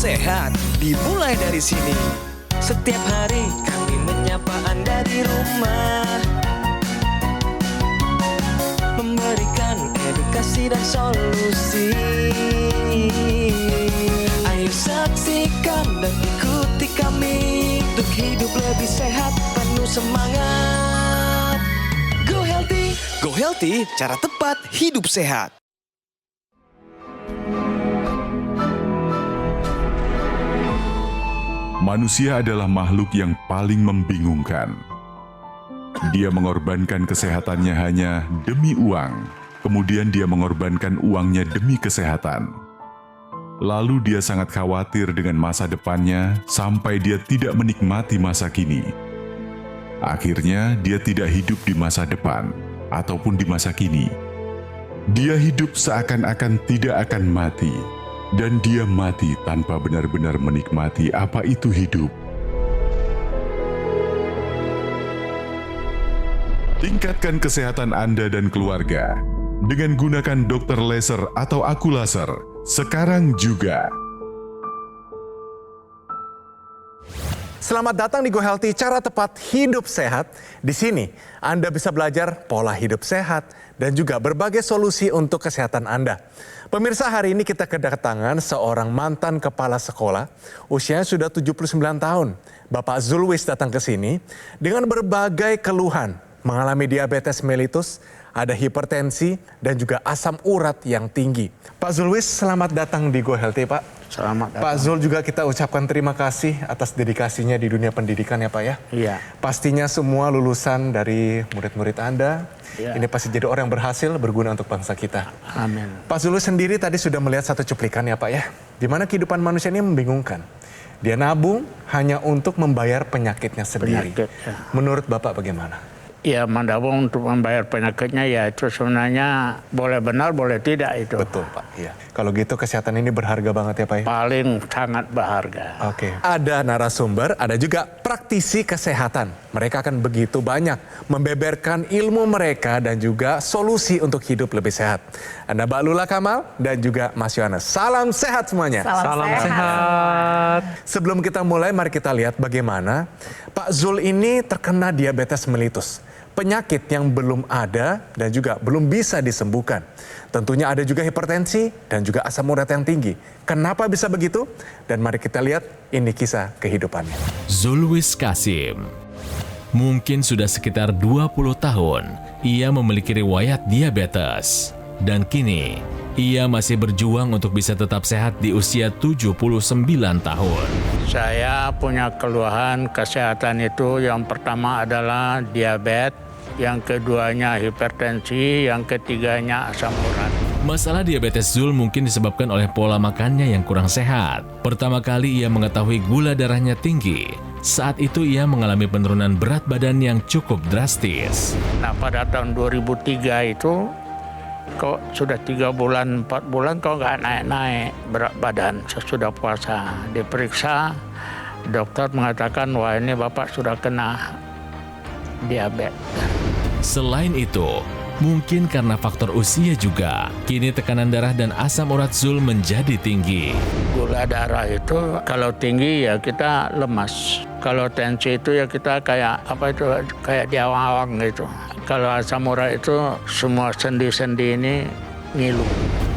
sehat dimulai dari sini. Setiap hari kami menyapa Anda di rumah, memberikan edukasi dan solusi. Ayo saksikan dan ikuti kami untuk hidup lebih sehat, penuh semangat. Go Healthy, cara tepat hidup sehat. Manusia adalah makhluk yang paling membingungkan. Dia mengorbankan kesehatannya hanya demi uang, kemudian dia mengorbankan uangnya demi kesehatan. Lalu dia sangat khawatir dengan masa depannya sampai dia tidak menikmati masa kini. Akhirnya dia tidak hidup di masa depan ataupun di masa kini. Dia hidup seakan-akan tidak akan mati. Dan dia mati tanpa benar-benar menikmati apa itu hidup. Tingkatkan kesehatan Anda dan keluarga dengan gunakan dokter laser atau aku laser sekarang juga. Selamat datang di Go Healthy, cara tepat hidup sehat. Di sini Anda bisa belajar pola hidup sehat dan juga berbagai solusi untuk kesehatan Anda. Pemirsa, hari ini kita kedatangan seorang mantan kepala sekolah, usianya sudah 79 tahun. Bapak Zulwis datang ke sini dengan berbagai keluhan, mengalami diabetes mellitus, ada hipertensi, dan juga asam urat yang tinggi. Pak Zulwis, selamat datang di Go Healthy, Pak. Selamat datang. Pak Zul, juga kita ucapkan terima kasih atas dedikasinya di dunia pendidikan ya Pak ya. Iya. Pastinya semua lulusan dari murid-murid Anda, ini pasti jadi orang yang berhasil berguna untuk bangsa kita. Amin. Pak Zul sendiri tadi sudah melihat satu cuplikan ya Pak ya, di mana kehidupan manusia ini membingungkan. Dia nabung hanya untuk membayar penyakitnya sendiri. Penyakit, ya. Menurut Bapak bagaimana? Ya, menabung untuk membayar penyakitnya ya itu sebenarnya boleh benar, boleh tidak itu. Betul Pak, iya. Kalau gitu kesehatan ini berharga banget ya Pak ya? Paling sangat berharga. Oke. Ada narasumber, ada juga praktisi kesehatan. Mereka akan begitu banyak membeberkan ilmu mereka dan juga solusi untuk hidup lebih sehat. Ada Mbak Lula Kamal dan juga Mas Yohanes. Salam sehat semuanya. Salam sehat. Sebelum kita mulai, mari kita lihat bagaimana Pak Zul ini terkena diabetes mellitus. Penyakit yang belum ada dan juga belum bisa disembuhkan. Tentunya ada juga hipertensi dan juga asam urat yang tinggi. Kenapa bisa begitu? Dan mari kita lihat ini kisah kehidupannya. Zulwis Kasim. Mungkin sudah sekitar 20 tahun ia memiliki riwayat diabetes. Dan kini ia masih berjuang untuk bisa tetap sehat di usia 79 tahun. Saya punya keluhan kesehatan itu, yang pertama adalah diabetes, yang keduanya hipertensi, yang ketiganya asam urat. Masalah diabetes Zul mungkin disebabkan oleh pola makannya yang kurang sehat. Pertama kali ia mengetahui gula darahnya tinggi. Saat itu ia mengalami penurunan berat badan yang cukup drastis. Nah, pada tahun 2003 itu kok sudah 3 bulan, 4 bulan kok nggak naik-naik berat badan sesudah puasa. Diperiksa, dokter mengatakan, wah ini Bapak sudah kena diabetes. Selain itu, mungkin karena faktor usia juga, kini tekanan darah dan asam urat Zul menjadi tinggi. Gula darah itu kalau tinggi ya kita lemas. Kalau tensi itu ya kita kayak kayak diawang-awang gitu. Kalau asam urat itu semua sendi-sendi ini ngilu.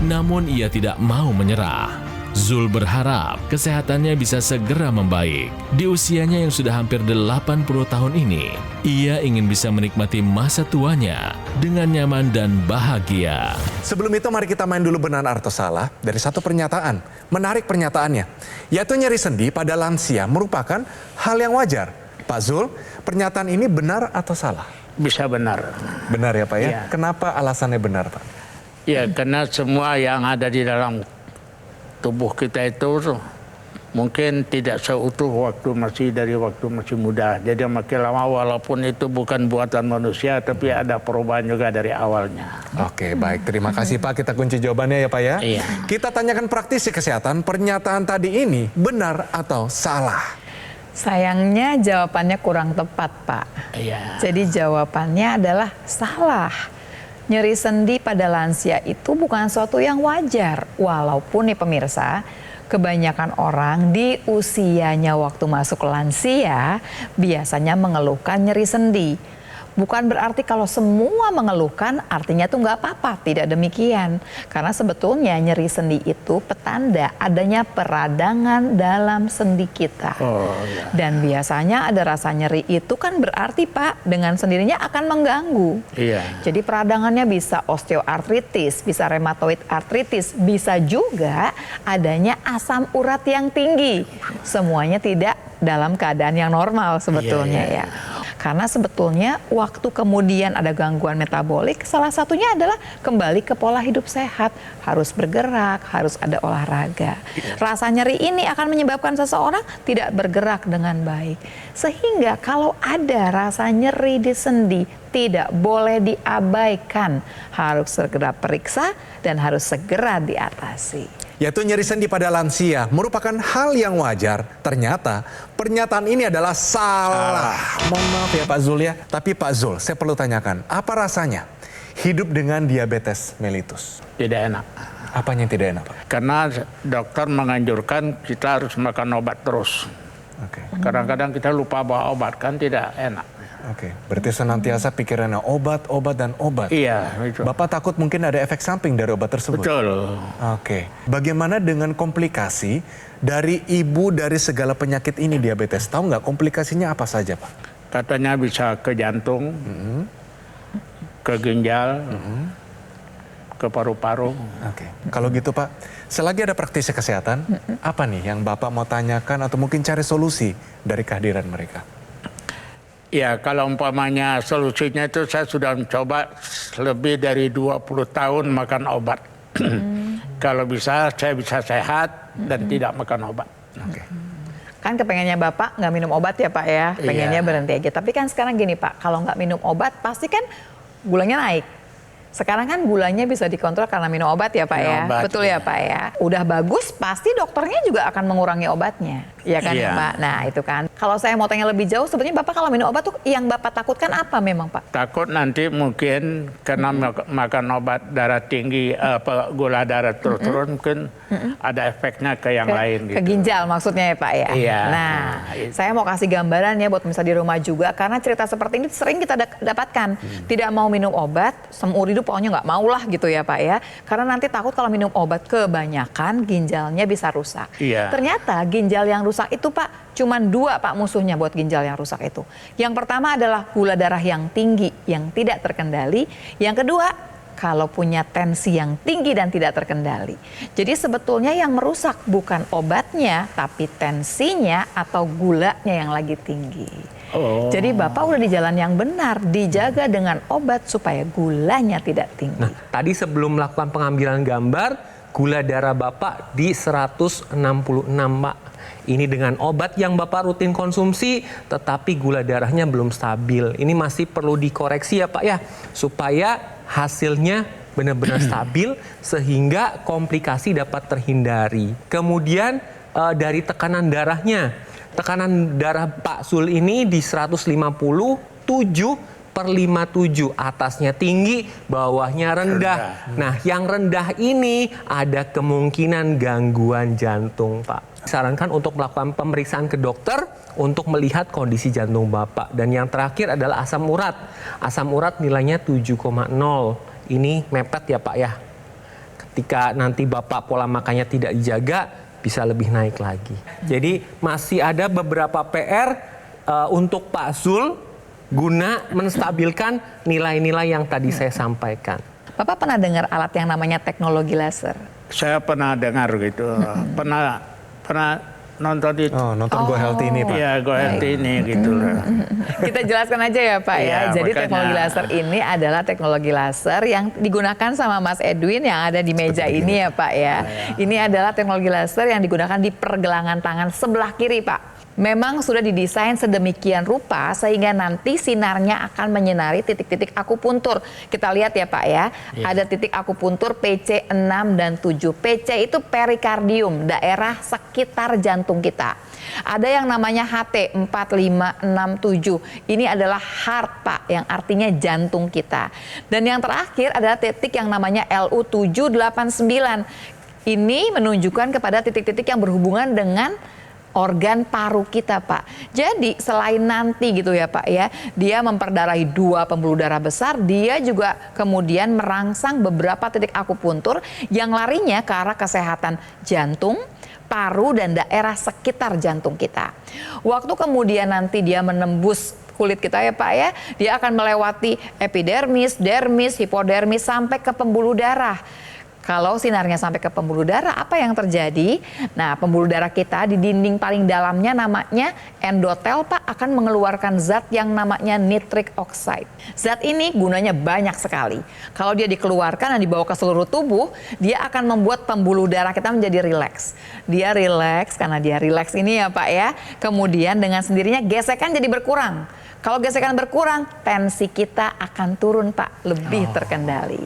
Namun ia tidak mau menyerah. Zul berharap kesehatannya bisa segera membaik. Di usianya yang sudah hampir 80 tahun ini, ia ingin bisa menikmati masa tuanya dengan nyaman dan bahagia. Sebelum itu mari kita main dulu benar atau salah dari satu pernyataan. Menarik pernyataannya, yaitu nyeri sendi pada lansia merupakan hal yang wajar. Pak Zul, pernyataan ini benar atau salah? Bisa benar. Benar ya Pak ya? Ya. Kenapa alasannya benar Pak? Ya, karena semua yang ada di dalam tubuh kita itu mungkin tidak seutuh waktu masih muda. Jadi makin lama walaupun itu bukan buatan manusia, tapi ada perubahan juga dari awalnya. Oke, baik. Terima kasih Pak. Kita kunci jawabannya ya Pak ya. Iya. Kita tanyakan praktisi kesehatan, pernyataan tadi ini benar atau salah? Sayangnya jawabannya kurang tepat, Pak. Iya. Jadi jawabannya adalah salah. nyeri sendi pada lansia itu bukan suatu yang wajar. Walaupun nih pemirsa, kebanyakan orang di usianya waktu masuk lansia biasanya mengeluhkan nyeri sendi. Bukan berarti kalau semua mengeluhkan artinya tuh nggak apa-apa, tidak demikian. Karena sebetulnya nyeri sendi itu petanda adanya peradangan dalam sendi kita. Dan biasanya ada rasa nyeri itu kan berarti Pak dengan sendirinya akan mengganggu. Jadi peradangannya bisa osteoartritis, bisa rheumatoid arthritis, bisa juga adanya asam urat yang tinggi. Semuanya tidak dalam keadaan yang normal sebetulnya ya. Karena sebetulnya waktu kemudian ada gangguan metabolik, salah satunya adalah kembali ke pola hidup sehat. Harus bergerak, harus ada olahraga. Rasa nyeri ini akan menyebabkan seseorang tidak bergerak dengan baik. Sehingga kalau ada rasa nyeri di sendi, tidak boleh diabaikan. Harus segera periksa dan harus segera diatasi. Yaitu nyeri sendi pada lansia merupakan hal yang wajar. Ternyata pernyataan ini adalah salah. Mohon maaf ya Pak Zul ya. Tapi Pak Zul, saya perlu tanyakan, apa rasanya hidup dengan diabetes mellitus? Tidak enak. Apanya yang tidak enak Pak? Karena dokter menganjurkan kita harus makan obat terus. Kadang-kadang kita lupa bawa obat, kan tidak enak. Berarti senantiasa pikirannya obat, dan obat. Iya, itu. Bapak takut mungkin ada efek samping dari obat tersebut? Betul. Bagaimana dengan komplikasi dari ibu dari segala penyakit ini diabetes? Tahu nggak komplikasinya apa saja Pak? Katanya bisa ke jantung, ke ginjal, ke paru-paru. Kalau gitu Pak, selagi ada praktisi kesehatan, apa nih yang Bapak mau tanyakan atau mungkin cari solusi dari kehadiran mereka? Ya, kalau umpamanya solusinya itu saya sudah mencoba lebih dari 20 tahun makan obat. Kalau bisa, saya bisa sehat dan tidak makan obat. Kan kepengennya Bapak nggak minum obat ya Pak ya, pengennya berhenti aja. Tapi kan sekarang gini Pak, kalau nggak minum obat pasti kan gulanya naik. Sekarang kan gulanya bisa dikontrol karena minum obat ya Pak ya. Betul ya Pak ya. Udah bagus pasti dokternya juga akan mengurangi obatnya. Ya kan ya Pak. Nah itu kan. Kalau saya mau tanya lebih jauh sebenarnya Bapak kalau minum obat tuh yang Bapak takutkan apa memang Pak? Takut nanti mungkin karena makan obat darah tinggi, gula darah turun mungkin ada efeknya ke yang lain. Ke ginjal maksudnya ya Pak ya. Nah saya mau kasih gambaran ya buat misalnya di rumah juga. Karena cerita seperti ini sering kita dapatkan. Tidak mau minum obat, seumur hidup pokoknya nggak mau lah gitu ya Pak ya. Karena nanti takut kalau minum obat kebanyakan ginjalnya bisa rusak. Ternyata ginjal yang rusak itu Pak cuman 2 Pak musuhnya buat ginjal yang rusak itu. Yang pertama adalah gula darah yang tinggi yang tidak terkendali. Yang kedua kalau punya tensi yang tinggi dan tidak terkendali. Jadi sebetulnya yang merusak bukan obatnya tapi tensinya atau gulanya yang lagi tinggi. Jadi Bapak udah di jalan yang benar, dijaga dengan obat supaya gulanya tidak tinggi. Nah, tadi sebelum melakukan pengambilan gambar, gula darah Bapak di 166 Pak. Ini dengan obat yang Bapak rutin konsumsi, tetapi gula darahnya belum stabil. Ini masih perlu dikoreksi ya Pak ya, supaya hasilnya benar-benar stabil sehingga komplikasi dapat terhindari. Kemudian dari tekanan darahnya. Tekanan darah Pak Zul ini di 157/57, atasnya tinggi, bawahnya rendah. Nah, yang rendah ini ada kemungkinan gangguan jantung, Pak. Disarankan untuk melakukan pemeriksaan ke dokter untuk melihat kondisi jantung Bapak. Dan yang terakhir adalah asam urat. Asam urat nilainya 7,0. Ini mepet ya Pak ya. Ketika nanti Bapak pola makannya tidak dijaga, bisa lebih naik lagi. Jadi masih ada beberapa PR untuk Pak Zul guna menstabilkan nilai-nilai yang tadi saya sampaikan. Bapak pernah dengar alat yang namanya teknologi laser? Saya pernah dengar gitu, pernah nonton itu. Nonton Go Healthy ini Pak? Iya, Go Healthy ini gitu. Kita jelaskan aja ya Pak ya. Jadi makanya, teknologi laser ini adalah teknologi laser yang digunakan sama Mas Edwin yang ada di meja ini ya Pak ya. Ini adalah teknologi laser yang digunakan di pergelangan tangan sebelah kiri Pak. Memang sudah didesain sedemikian rupa sehingga nanti sinarnya akan menyinari titik-titik akupuntur. Kita lihat ya Pak ya, ada titik akupuntur PC 6 dan 7. PC itu perikardium, daerah sekitar jantung kita. Ada yang namanya HT 4, 5, 6, 7. Ini adalah heart Pak, yang artinya jantung kita. Dan yang terakhir adalah titik yang namanya LU 7, 8, 9. Ini menunjukkan kepada titik-titik yang berhubungan dengan organ paru kita Pak. Jadi selain nanti gitu ya Pak ya, dia memperdarahi 2 pembuluh darah besar, dia juga kemudian merangsang beberapa titik akupuntur yang larinya ke arah kesehatan jantung, paru, dan daerah sekitar jantung kita. Waktu kemudian nanti dia menembus kulit kita ya Pak ya, dia akan melewati epidermis, dermis, hipodermis sampai ke pembuluh darah. Kalau sinarnya sampai ke pembuluh darah, apa yang terjadi? Nah, pembuluh darah kita di dinding paling dalamnya namanya endotel Pak, akan mengeluarkan zat yang namanya nitric oxide. Zat ini gunanya banyak sekali. Kalau dia dikeluarkan dan dibawa ke seluruh tubuh, dia akan membuat pembuluh darah kita menjadi rileks. Dia rileks, karena dia rileks ini ya Pak ya, kemudian dengan sendirinya gesekan jadi berkurang. Kalau gesekan berkurang, tensi kita akan turun Pak, lebih terkendali.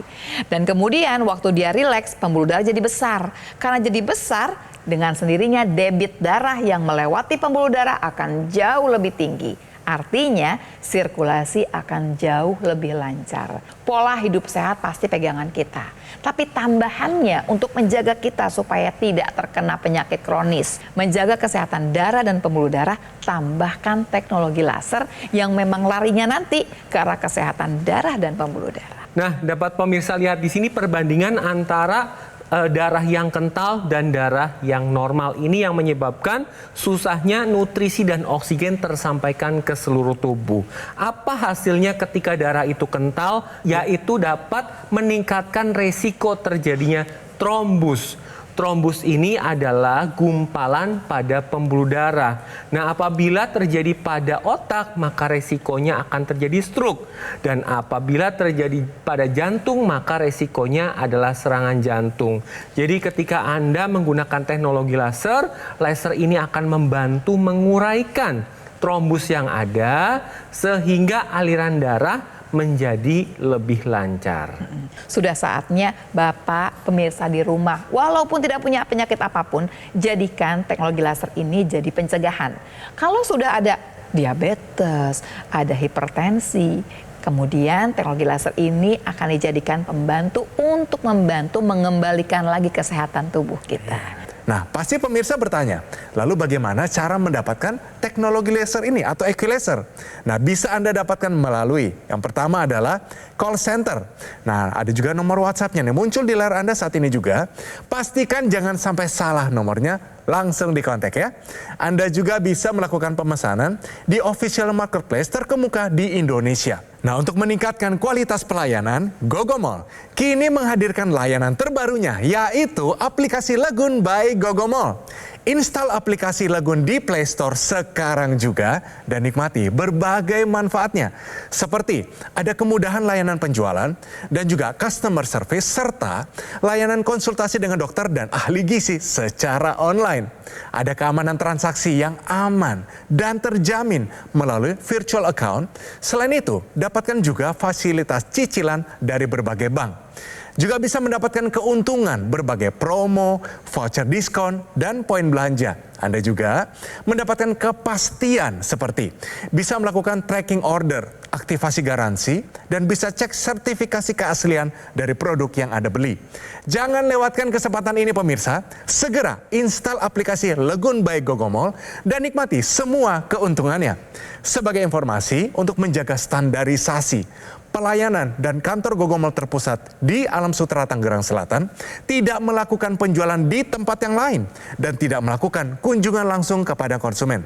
Dan kemudian waktu dia rileks, pembuluh darah jadi besar. Karena jadi besar, dengan sendirinya debit darah yang melewati pembuluh darah akan jauh lebih tinggi. Artinya sirkulasi akan jauh lebih lancar. Pola hidup sehat pasti pegangan kita. Tapi tambahannya untuk menjaga kita supaya tidak terkena penyakit kronis, menjaga kesehatan darah dan pembuluh darah, tambahkan teknologi laser yang memang larinya nanti ke arah kesehatan darah dan pembuluh darah. Nah, dapat pemirsa lihat di sini perbandingan antara darah yang kental dan darah yang normal. Ini yang menyebabkan susahnya nutrisi dan oksigen tersampaikan ke seluruh tubuh. Apa hasilnya ketika darah itu kental? Yaitu dapat meningkatkan resiko terjadinya trombus. Trombus ini adalah gumpalan pada pembuluh darah. Nah, apabila terjadi pada otak, maka resikonya akan terjadi stroke. Dan apabila terjadi pada jantung, maka resikonya adalah serangan jantung. Jadi ketika Anda menggunakan teknologi laser, laser ini akan membantu menguraikan trombus yang ada sehingga aliran darah menjadi lebih lancar. Sudah saatnya Bapak pemirsa di rumah, walaupun tidak punya penyakit apapun, jadikan teknologi laser ini jadi pencegahan. Kalau sudah ada diabetes, ada hipertensi, kemudian teknologi laser ini akan dijadikan pembantu untuk membantu mengembalikan lagi kesehatan tubuh kita. Nah, pasti pemirsa bertanya, lalu bagaimana cara mendapatkan teknologi laser ini atau equilaser? Nah, bisa Anda dapatkan melalui, yang pertama adalah call center. Nah, ada juga nomor WhatsApp-nya nih, muncul di layar Anda saat ini juga. Pastikan jangan sampai salah nomornya, langsung dikontak ya. Anda juga bisa melakukan pemesanan di official marketplace terkemuka di Indonesia. Nah, untuk meningkatkan kualitas pelayanan, Gogomall kini menghadirkan layanan terbarunya, yaitu aplikasi Legun by Gogomall. Install aplikasi Legun di Play Store sekarang juga dan nikmati berbagai manfaatnya. Seperti ada kemudahan layanan penjualan dan juga customer service serta layanan konsultasi dengan dokter dan ahli gizi secara online. Ada keamanan transaksi yang aman dan terjamin melalui virtual account. Selain itu, dapatkan juga fasilitas cicilan dari berbagai bank. Juga bisa mendapatkan keuntungan berbagai promo, voucher diskon, dan poin belanja. Anda juga mendapatkan kepastian seperti bisa melakukan tracking order, aktivasi garansi, dan bisa cek sertifikasi keaslian dari produk yang Anda beli. Jangan lewatkan kesempatan ini pemirsa, segera install aplikasi Legun by Gogomall dan nikmati semua keuntungannya. Sebagai informasi untuk menjaga standarisasi, pelayanan dan kantor Gogomall terpusat di Alam Sutera Tangerang Selatan tidak melakukan penjualan di tempat yang lain dan tidak melakukan kunjungan langsung kepada konsumen.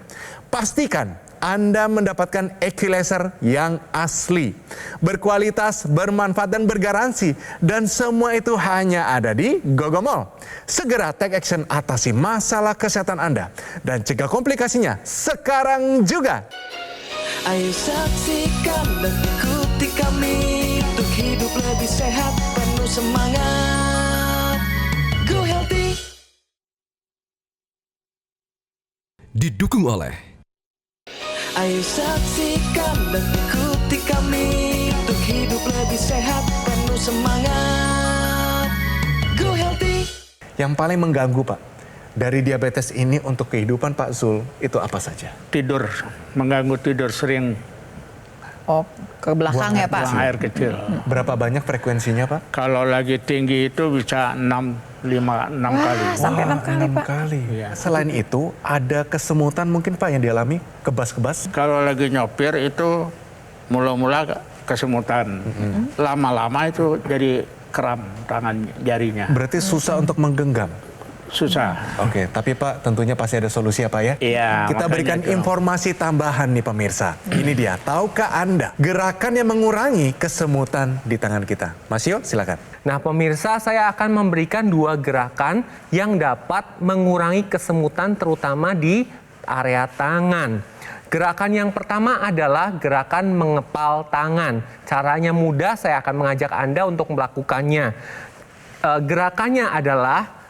Pastikan Anda mendapatkan equilaser yang asli, berkualitas, bermanfaat dan bergaransi, dan semua itu hanya ada di Gogomall. Segera take action atasi masalah kesehatan Anda dan cegah komplikasinya sekarang juga. Ayo saksikan dan ikuti kami untuk hidup lebih sehat, penuh semangat. Go Healthy. Didukung oleh Ayo saksikan dan ikuti kami untuk hidup lebih sehat, penuh semangat. Go Healthy. Yang paling mengganggu Pak dari diabetes ini untuk kehidupan Pak Zul itu apa saja? Tidur, mengganggu tidur sering, Oh, ke belakang ya Pak? buang air kecil. Berapa banyak frekuensinya Pak? Kalau lagi tinggi itu bisa 6 kali. Sampai 6 kali 6 Pak. kali. Selain itu ada kesemutan mungkin Pak yang dialami, kebas-kebas? Kalau lagi nyopir itu mula-mula kesemutan. Lama-lama itu jadi kram tangan jarinya. Berarti susah untuk menggenggam. Susah. Oke, tapi Pak tentunya pasti ada solusi ya Pak ya? Iya, Kita makanya berikan itu. informasi tambahan nih pemirsa. Ini dia, tahukah Anda gerakan yang mengurangi kesemutan di tangan kita? Mas Yo, silakan. Nah pemirsa, saya akan memberikan 2 gerakan yang dapat mengurangi kesemutan terutama di area tangan. Gerakan yang pertama adalah gerakan mengepal tangan. Caranya mudah, saya akan mengajak Anda untuk melakukannya. Gerakannya adalah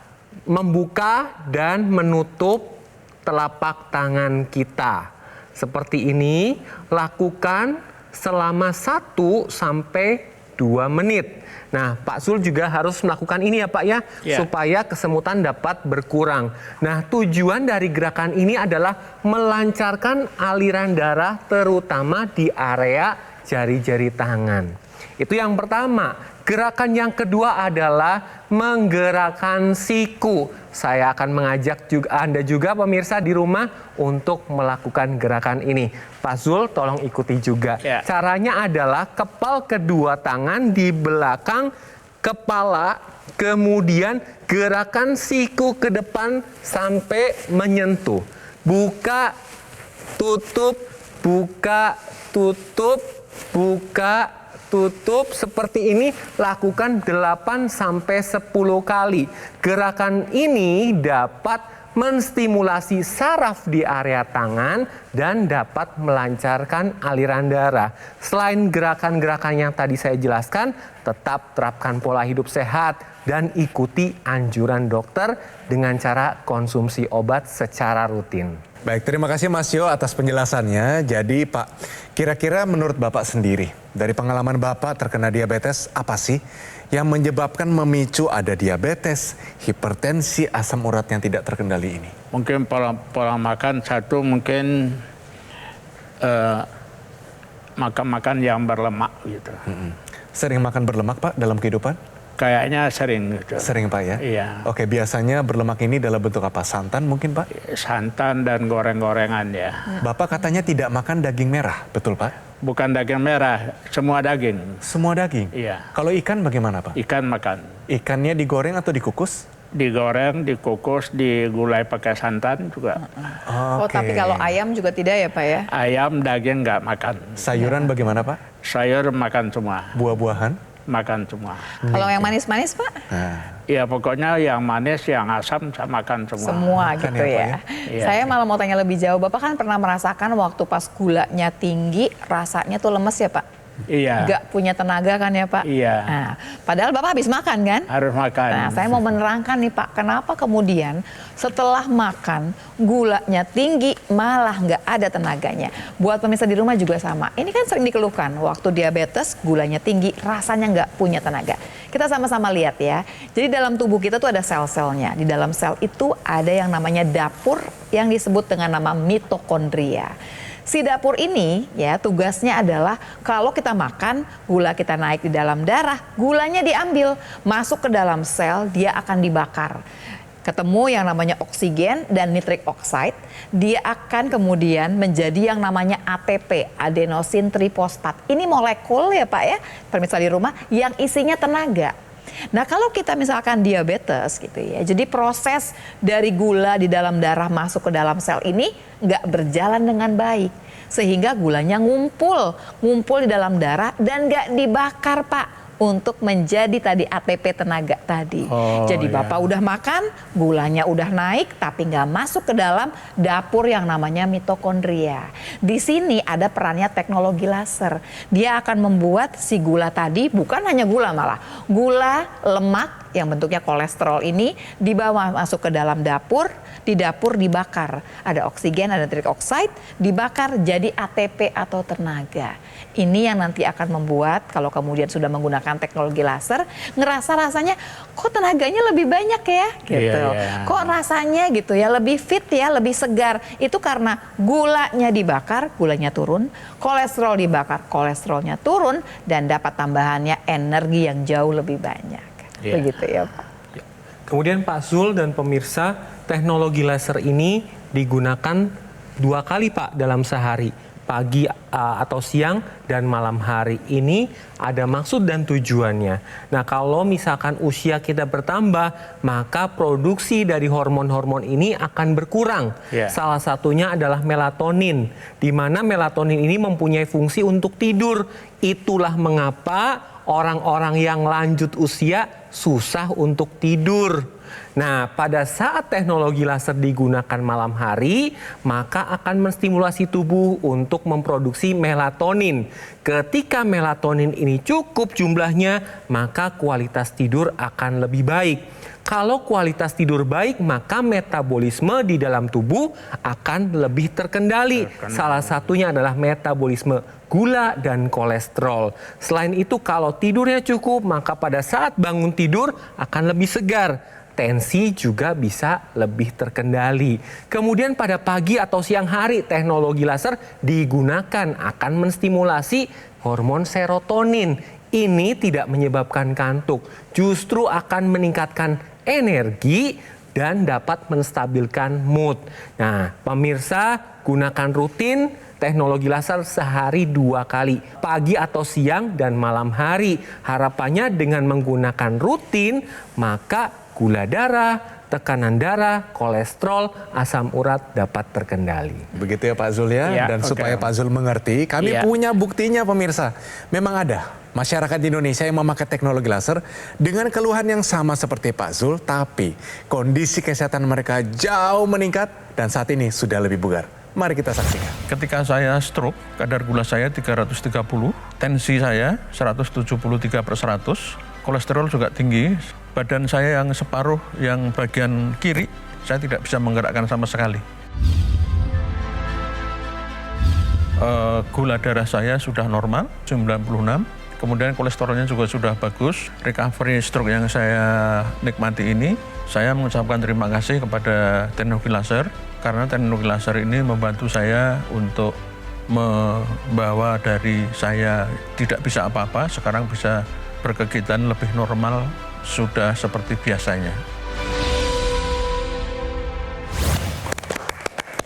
membuka dan menutup telapak tangan kita. Seperti ini, lakukan selama 1 sampai 2 menit. Nah, Pak Zul juga harus melakukan ini ya Pak ya, supaya kesemutan dapat berkurang. Nah, tujuan dari gerakan ini adalah melancarkan aliran darah terutama di area jari-jari tangan. Itu yang pertama. Gerakan yang kedua adalah menggerakkan siku. Saya akan mengajak Anda juga pemirsa di rumah untuk melakukan gerakan ini. Pak Zul tolong ikuti juga. Ya. Caranya adalah kepal kedua tangan di belakang kepala, kemudian gerakan siku ke depan sampai menyentuh. Buka, tutup, buka, tutup, buka, tutup, seperti ini lakukan 8 sampai 10 kali. Gerakan ini dapat menstimulasi saraf di area tangan dan dapat melancarkan aliran darah. Selain gerakan-gerakan yang tadi saya jelaskan, tetap terapkan pola hidup sehat dan ikuti anjuran dokter dengan cara konsumsi obat secara rutin. Baik, terima kasih Mas Yo atas penjelasannya. Jadi Pak, kira-kira menurut Bapak sendiri, dari pengalaman Bapak terkena diabetes, apa sih yang menyebabkan memicu ada diabetes, hipertensi, asam urat yang tidak terkendali ini? Mungkin pola makan satu, mungkin makan yang berlemak gitu. Sering makan berlemak Pak dalam kehidupan? Kayaknya sering gitu. Sering Pak ya? Iya. Oke, biasanya berlemak ini dalam bentuk apa? Santan mungkin Pak? Santan dan goreng-gorengan ya. Bapak katanya tidak makan daging merah, betul Pak? Bukan daging merah, semua daging. Semua daging? Iya. Kalau ikan bagaimana Pak? Ikan makan. Ikannya digoreng atau dikukus? Digoreng, dikukus, digulai pakai santan juga. Oh, tapi kalau ayam juga tidak ya Pak ya? Ayam, daging nggak makan. Sayuran bagaimana Pak? Sayur makan semua. Buah-buahan? Makan semua. Kalau yang manis-manis Pak? Ya pokoknya yang manis, yang asam saya makan semua. Semua Makan gitu ya, Pak, ya. ya? Iya. Saya malah mau tanya lebih jauh. Bapak kan pernah merasakan waktu pas gulanya tinggi, rasanya tuh lemes ya Pak? Iya. Nggak punya tenaga kan ya Pak? Iya. Nah, padahal Bapak habis makan kan? Harus makan. Nah, saya mau menerangkan nih Pak, kenapa kemudian setelah makan gulanya tinggi malah nggak ada tenaganya. Buat pemirsa di rumah juga sama. Ini kan sering dikeluhkan, waktu diabetes gulanya tinggi, rasanya nggak punya tenaga. Kita sama-sama lihat ya. Jadi dalam tubuh kita tuh ada sel-selnya. Di dalam sel itu ada yang namanya dapur yang disebut dengan nama mitokondria. Si dapur ini ya tugasnya adalah kalau kita makan, gula kita naik di dalam darah, gulanya diambil, masuk ke dalam sel, dia akan dibakar. Ketemu yang namanya oksigen dan nitric oxide, dia akan kemudian menjadi yang namanya ATP, adenosin trifosfat. Ini molekul ya Pak ya, pemirsa di rumah, yang isinya tenaga. Nah kalau kita misalkan diabetes gitu ya, jadi proses dari gula di dalam darah masuk ke dalam sel ini nggak berjalan dengan baik. Sehingga gulanya ngumpul di dalam darah dan nggak dibakar Pak. Untuk menjadi tadi ATP tenaga tadi. Jadi Bapak udah makan, gulanya udah naik, tapi nggak masuk ke dalam dapur yang namanya mitokondria. Di sini ada perannya teknologi laser. Dia akan membuat si gula tadi bukan hanya gula malah, gula, lemak yang bentuknya kolesterol ini dibawa masuk ke dalam dapur, di dapur dibakar. Ada oksigen, ada nitric oxide, dibakar jadi ATP atau tenaga. Ini yang nanti akan membuat kalau kemudian sudah menggunakan teknologi laser, ngerasa rasanya kok tenaganya lebih banyak ya gitu. Kok rasanya gitu ya lebih fit ya, lebih segar. Itu karena gulanya dibakar, gulanya turun, kolesterol dibakar, kolesterolnya turun, dan dapat tambahannya energi yang jauh lebih banyak. Begitu ya Pak. Kemudian Pak Zul dan pemirsa, teknologi laser ini digunakan 2 kali Pak dalam sehari, pagi atau siang dan malam hari. Ini ada maksud dan tujuannya. Nah, kalau misalkan usia kita bertambah, maka produksi dari hormon-hormon ini akan berkurang. Salah satunya adalah melatonin, di mana melatonin ini mempunyai fungsi untuk tidur. Itulah mengapa orang-orang yang lanjut usia susah untuk tidur. Nah, pada saat teknologi laser digunakan malam hari, maka akan menstimulasi tubuh untuk memproduksi melatonin. Ketika melatonin ini cukup jumlahnya, maka kualitas tidur akan lebih baik. Kalau kualitas tidur baik, maka metabolisme di dalam tubuh akan lebih terkendali. Salah satunya adalah metabolisme gula dan kolesterol. Selain itu, kalau tidurnya cukup, maka pada saat bangun tidur akan lebih segar. Tensi juga bisa lebih terkendali. Kemudian pada pagi atau siang hari, teknologi laser digunakan akan menstimulasi hormon serotonin. Ini tidak menyebabkan kantuk, justru akan meningkatkan energi dan dapat menstabilkan mood. Nah, pemirsa, gunakan rutin teknologi laser sehari 2 kali, pagi atau siang dan malam hari. Harapannya dengan menggunakan rutin, maka gula darah, tekanan darah, kolesterol, asam urat dapat terkendali. Begitu ya Pak Zul ya. Dan supaya Pak Zul mengerti, kami punya buktinya pemirsa. Memang ada masyarakat Indonesia yang memakai teknologi laser dengan keluhan yang sama seperti Pak Zul, tapi kondisi kesehatan mereka jauh meningkat dan saat ini sudah lebih bugar. Mari kita saksikan. Ketika saya stroke, kadar gula saya 330, tensi saya 173/100, kolesterol juga tinggi, badan saya yang separuh yang bagian kiri, saya tidak bisa menggerakkan sama sekali. Gula darah saya sudah normal, 96, kemudian kolesterolnya juga sudah bagus. Recovery stroke yang saya nikmati ini, saya mengucapkan terima kasih kepada teknologi laser, karena teknologi laser ini membantu saya untuk membawa dari saya tidak bisa apa-apa, sekarang bisa berkegiatan lebih normal, sudah seperti biasanya.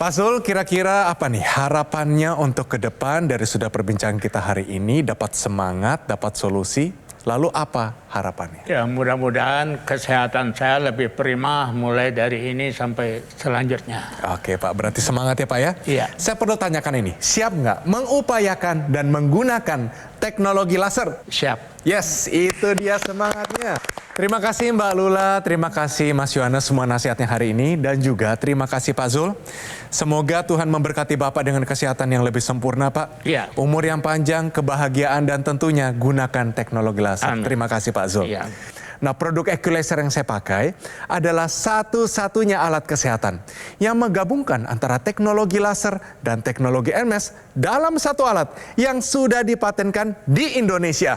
Pak Zul, kira-kira apa nih harapannya untuk ke depan dari sudah perbincangan kita hari ini, dapat semangat, dapat solusi, lalu apa harapannya? Ya, mudah-mudahan kesehatan saya lebih prima mulai dari ini sampai selanjutnya. Oke Pak, berarti semangat ya Pak ya? Iya. Saya perlu tanyakan ini, siap nggak mengupayakan dan menggunakan teknologi laser? Siap. Yes, itu dia semangatnya. Terima kasih Mbak Lula, terima kasih Mas Yohanes semua nasihatnya hari ini, dan juga terima kasih Pak Zul. Semoga Tuhan memberkati Bapak dengan kesehatan yang lebih sempurna Pak. Iya. Umur yang panjang, kebahagiaan, dan tentunya gunakan teknologi laser. Amin. Terima kasih Pak Zul. Iya. Nah, produk EQ-Laser yang saya pakai adalah satu-satunya alat kesehatan yang menggabungkan antara teknologi laser dan teknologi EMS dalam satu alat yang sudah dipatenkan di Indonesia.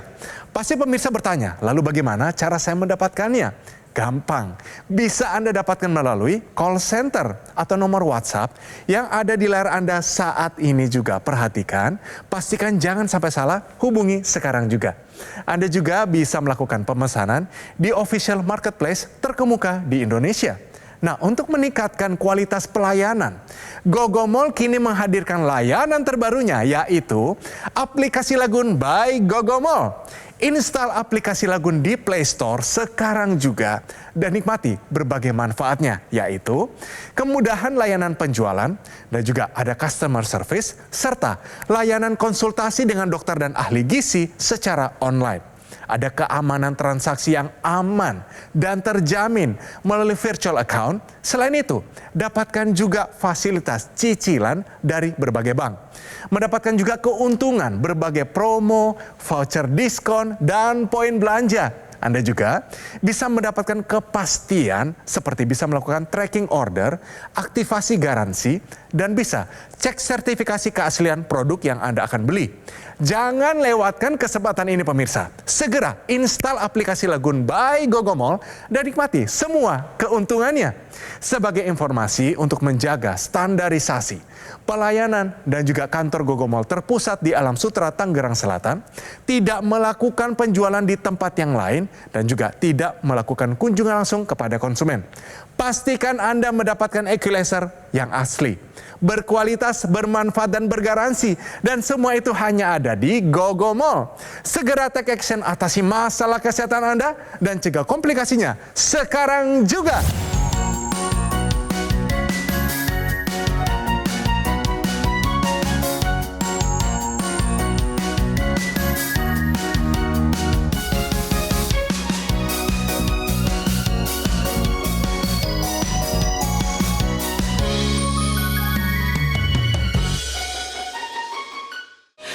Pasti pemirsa bertanya, lalu bagaimana cara saya mendapatkannya? Gampang, bisa Anda dapatkan melalui call center atau nomor WhatsApp yang ada di layar Anda saat ini juga. Perhatikan, pastikan jangan sampai salah, hubungi sekarang juga. Anda juga bisa melakukan pemesanan di official marketplace terkemuka di Indonesia. Nah, untuk meningkatkan kualitas pelayanan, Gogomall kini menghadirkan layanan terbarunya, yaitu aplikasi Lagun by Gogomall. Install aplikasi Lagun di Play Store sekarang juga dan nikmati berbagai manfaatnya, yaitu kemudahan layanan penjualan dan juga ada customer service serta layanan konsultasi dengan dokter dan ahli gizi secara online. Ada keamanan transaksi yang aman dan terjamin melalui virtual account. Selain itu, dapatkan juga fasilitas cicilan dari berbagai bank. Mendapatkan juga keuntungan berbagai promo, voucher diskon, dan poin belanja. Anda juga bisa mendapatkan kepastian seperti bisa melakukan tracking order, aktivasi garansi, dan bisa cek sertifikasi keaslian produk yang Anda akan beli. Jangan lewatkan kesempatan ini pemirsa. Segera install aplikasi Lagoon by Gogomall dan nikmati semua keuntungannya. Sebagai informasi untuk menjaga standarisasi, pelayanan dan juga kantor Gogomall terpusat di Alam Sutera, Tangerang Selatan, tidak melakukan penjualan di tempat yang lain dan juga tidak melakukan kunjungan langsung kepada konsumen. Pastikan Anda mendapatkan equalizer yang asli, berkualitas, bermanfaat, dan bergaransi. Dan semua itu hanya ada di Gogomall. Segera take action atasi masalah kesehatan Anda dan cegah komplikasinya sekarang juga.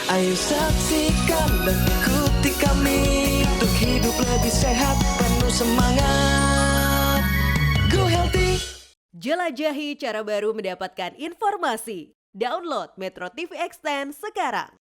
Ayo saksikan dan ikuti kami untuk hidup lebih sehat, penuh semangat. Go Healthy. Jelajahi cara baru mendapatkan informasi. Download Metro TV Extend sekarang.